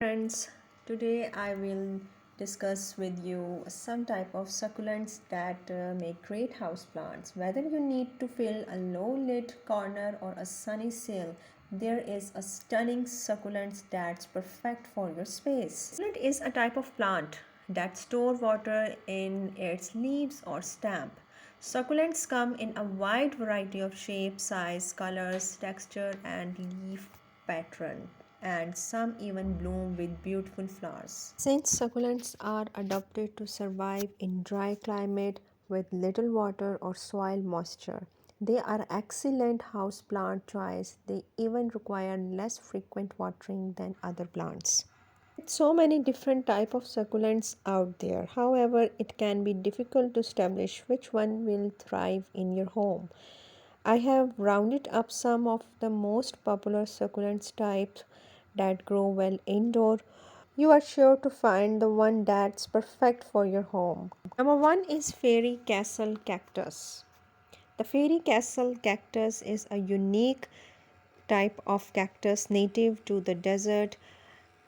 Friends, today I will discuss with you some type of succulents that make great houseplants. Whether you need to fill a low-lit corner or a sunny sill, there is a stunning succulent that's perfect for your space. Succulent is a type of plant that store water in its leaves or stem. Succulents come in a wide variety of shapes, size, colors, texture, and leaf pattern, and some even bloom with beautiful flowers. Since succulents are adapted to survive in dry climate with little water or soil moisture, they are excellent house plant choice. They even require less frequent watering than other plants. So many different type of succulents out there. However, it can be difficult to establish which one will thrive in your home. I have rounded up some of the most popular succulents types that grow well indoor. You are sure to find the one that's perfect for your home. Number one is Fairy Castle Cactus. The Fairy Castle Cactus is a unique type of cactus native to the desert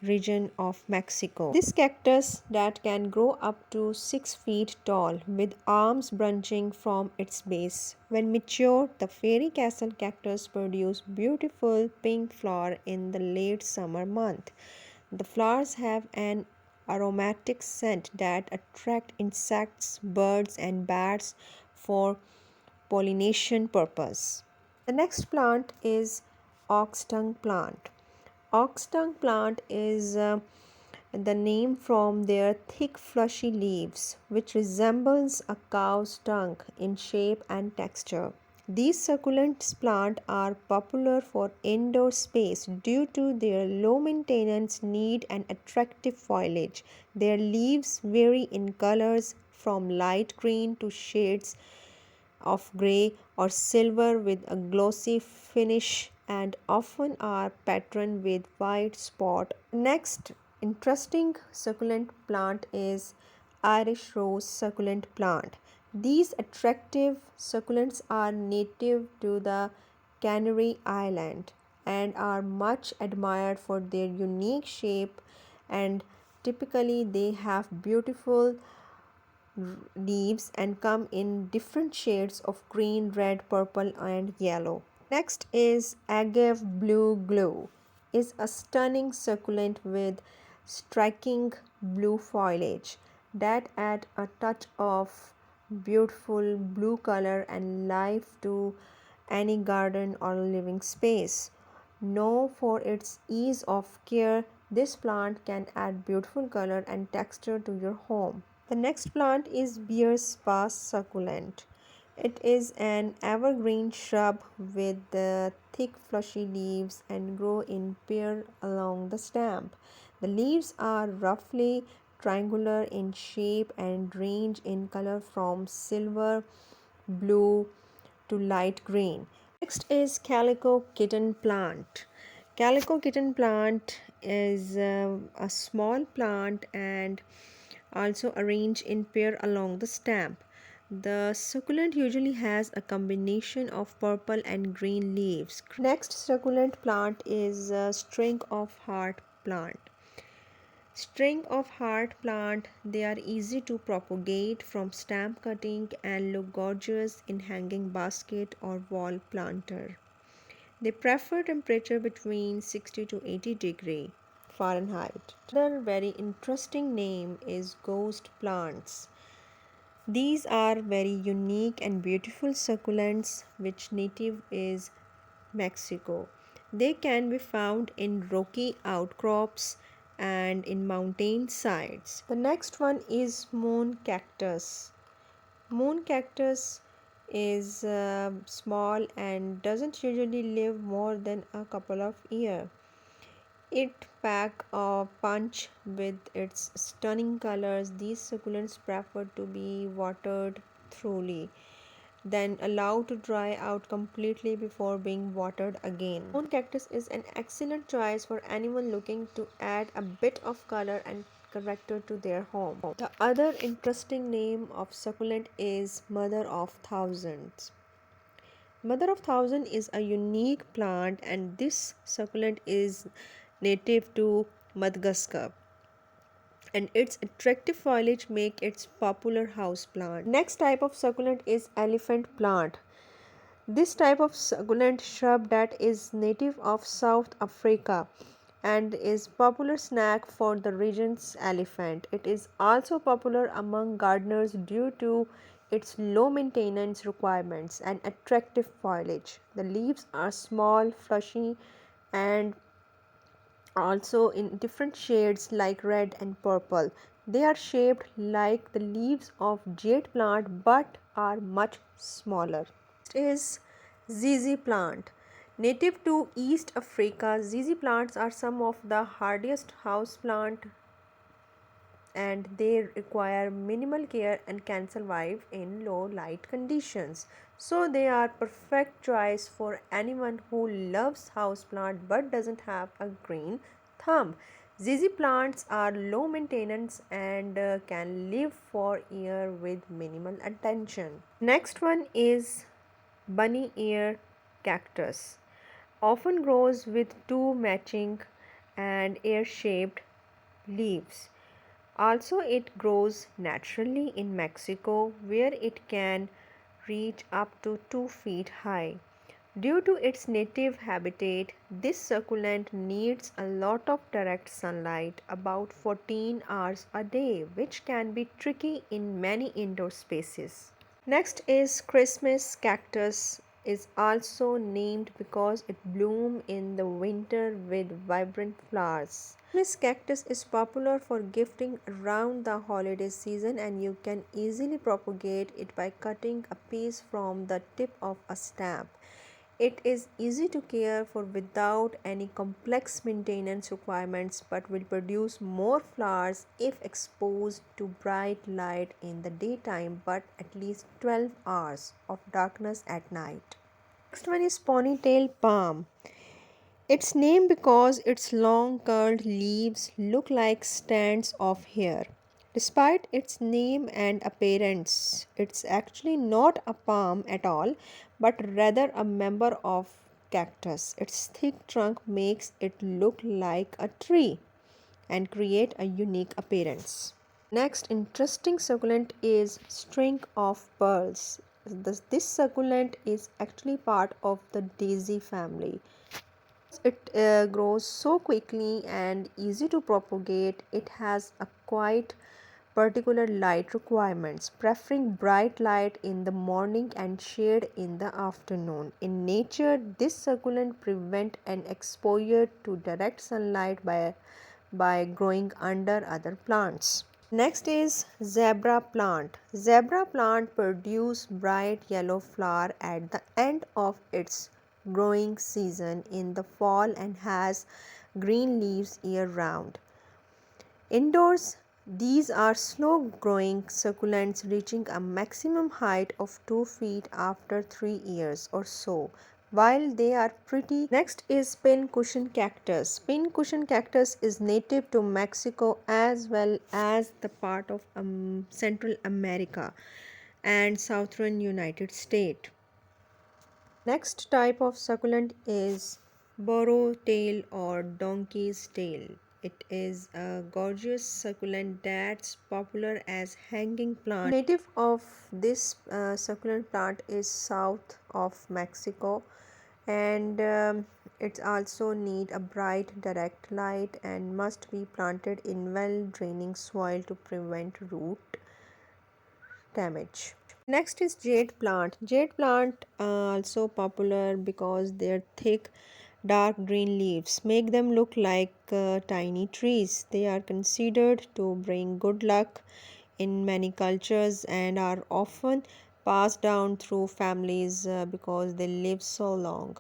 region of Mexico. This cactus that can grow up to 6 feet tall with arms branching from its base. When mature, the fairy castle cactus produce beautiful pink flower in the late summer month. The flowers have an aromatic scent that attract insects, birds and bats for pollination purpose. The next plant is ox tongue plant. Ox tongue plant is the name from their thick fleshy leaves, which resembles a cow's tongue in shape and texture. These succulent plants are popular for indoor space due to their low maintenance need and attractive foliage. Their leaves vary in colors from light green to shades of gray or silver with a glossy finish and often are patterned with white spot. Next interesting succulent plant is Irish rose succulent plant. These attractive succulents are native to the Canary Island and are much admired for their unique shape, and typically they have beautiful leaves and come in different shades of green, red, purple and yellow. Next is agave blue glow. Is a stunning succulent with striking blue foliage that add a touch of beautiful blue color and life to any garden or living space. Known for its ease of care, this plant can add beautiful color and texture to your home. The next plant is beer spa succulent. It is an evergreen shrub with thick fleshy leaves and grow in pair along the stem. The leaves are roughly triangular in shape and range in color from silver, blue to light green. Next is Calico kitten plant. Calico kitten plant is a small plant and also arranged in pair along the stem. The succulent usually has a combination of purple and green leaves. Next succulent plant is string of heart plant. String of heart plant, they are easy to propagate from stem cutting and look gorgeous in hanging basket or wall planter. They prefer temperature between 60 to 80 degree Fahrenheit. Another very interesting name is ghost plants. These are very unique and beautiful succulents which native is Mexico. They can be found in rocky outcrops and in mountain sides. The next one is moon cactus. Moon cactus is small and doesn't usually live more than a couple of years. It pack a punch with its stunning colors. These succulents prefer to be watered thoroughly, then allowed to dry out completely before being watered again. Moon cactus is an excellent choice for anyone looking to add a bit of color and character to their home. The other interesting name of succulent is Mother of Thousands. Mother of Thousand is a unique plant, and this succulent is native to Madagascar, and its attractive foliage make its popular house plant. Next type of succulent is elephant plant. This type of succulent shrub that is native of South Africa and is popular snack for the region's elephant. It is also popular among gardeners due to its low maintenance requirements and attractive foliage. The leaves are small, fleshy, and also in different shades like red and purple. They are shaped like the leaves of jade plant but are much smaller. Next is ZZ plant. Native to East Africa, ZZ plants are some of the hardiest house plant and they require minimal care and can survive in low light conditions. So they are perfect choice for anyone who loves houseplant but doesn't have a green thumb. ZZ plants are low maintenance and can live for years with minimal attention. Next one is bunny ear cactus. Often grows with two matching and ear-shaped leaves. Also, it grows naturally in Mexico where it can reach up to 2 feet high. Due to its native habitat, this succulent needs a lot of direct sunlight, about 14 hours a day, which can be tricky in many indoor spaces. Next is Christmas cactus is also named because it blooms in the winter with vibrant flowers. Christmas cactus is popular for gifting around the holiday season and you can easily propagate it by cutting a piece from the tip of a stamp. It is easy to care for without any complex maintenance requirements but will produce more flowers if exposed to bright light in the daytime but at least 12 hours of darkness at night. Next one is ponytail palm. Its name because its long curled leaves look like stands of hair. Despite its name and appearance, it's actually not a palm at all, but rather a member of cactus. Its thick trunk makes it look like a tree and create a unique appearance. Next interesting succulent is string of pearls. This succulent is actually part of the daisy family. It grows so quickly and easy to propagate. It has a quite particular light requirements, preferring bright light in the morning and shade in the afternoon. In nature, this succulent prevent an exposure to direct sunlight by growing under other plants. Next is zebra plant. Zebra plant produce bright yellow flower at the end of its growing season in the fall and has green leaves year round. Indoors, these are slow growing succulents reaching a maximum height of 2 feet after 3 years or so. While they are pretty, next is pin cushion cactus. Pin cushion cactus is native to Mexico as well as the part of Central America and southern United States. Next type of succulent is burro tail or donkey's tail. It is a gorgeous succulent that's popular as hanging plant. Native of this succulent plant is south of Mexico and it also need a bright direct light and must be planted in well draining soil to prevent root damage. Next is jade plant. Jade plant also popular because their thick dark green leaves make them look like tiny trees. They are considered to bring good luck in many cultures and are often passed down through families because they live so long.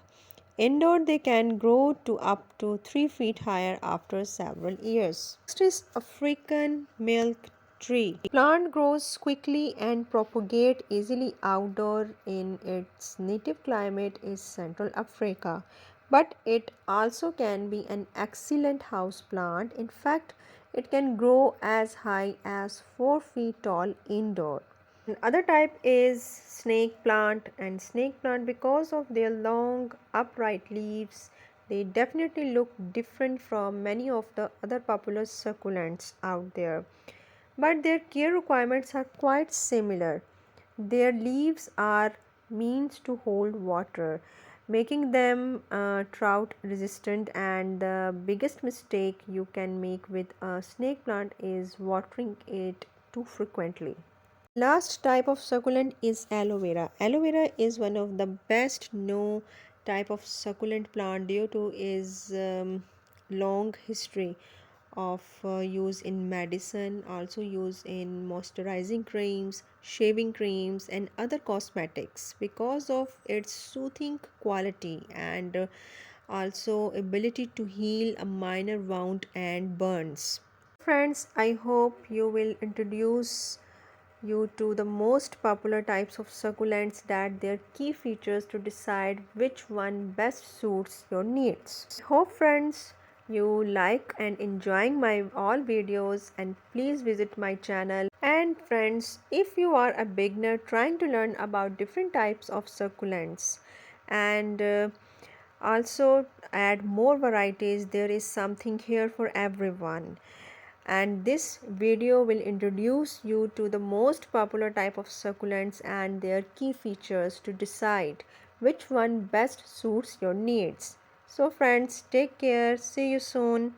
Indoor, they can grow to up to 3 feet higher after several years. Next is African milk tree. Plant grows quickly and propagate easily outdoor in its native climate is Central Africa. But it also can be an excellent house plant. In fact, it can grow as high as 4 feet tall indoor. Another type is snake plant and snake plant because of their long upright leaves They definitely look different from many of the other popular succulents out there, but their care requirements are quite similar. Their leaves are meant to hold water, making them drought resistant, and the biggest mistake you can make with a snake plant is watering it too frequently. Last type of succulent is aloe vera. Aloe vera is one of the best known type of succulent plant due to its long history of use in medicine, also used in moisturizing creams, shaving creams, and other cosmetics because of its soothing quality and also ability to heal a minor wound and burns. Friends, I hope you will introduce you to the most popular types of succulents that their key features to decide which one best suits your needs. Hope friends you like and enjoying my all videos, and please visit my channel. And friends, if you are a beginner trying to learn about different types of succulents and also add more varieties, there is something here for everyone, and this video will introduce you to the most popular type of succulents and their key features to decide which one best suits your needs. So friends, take care, see you soon.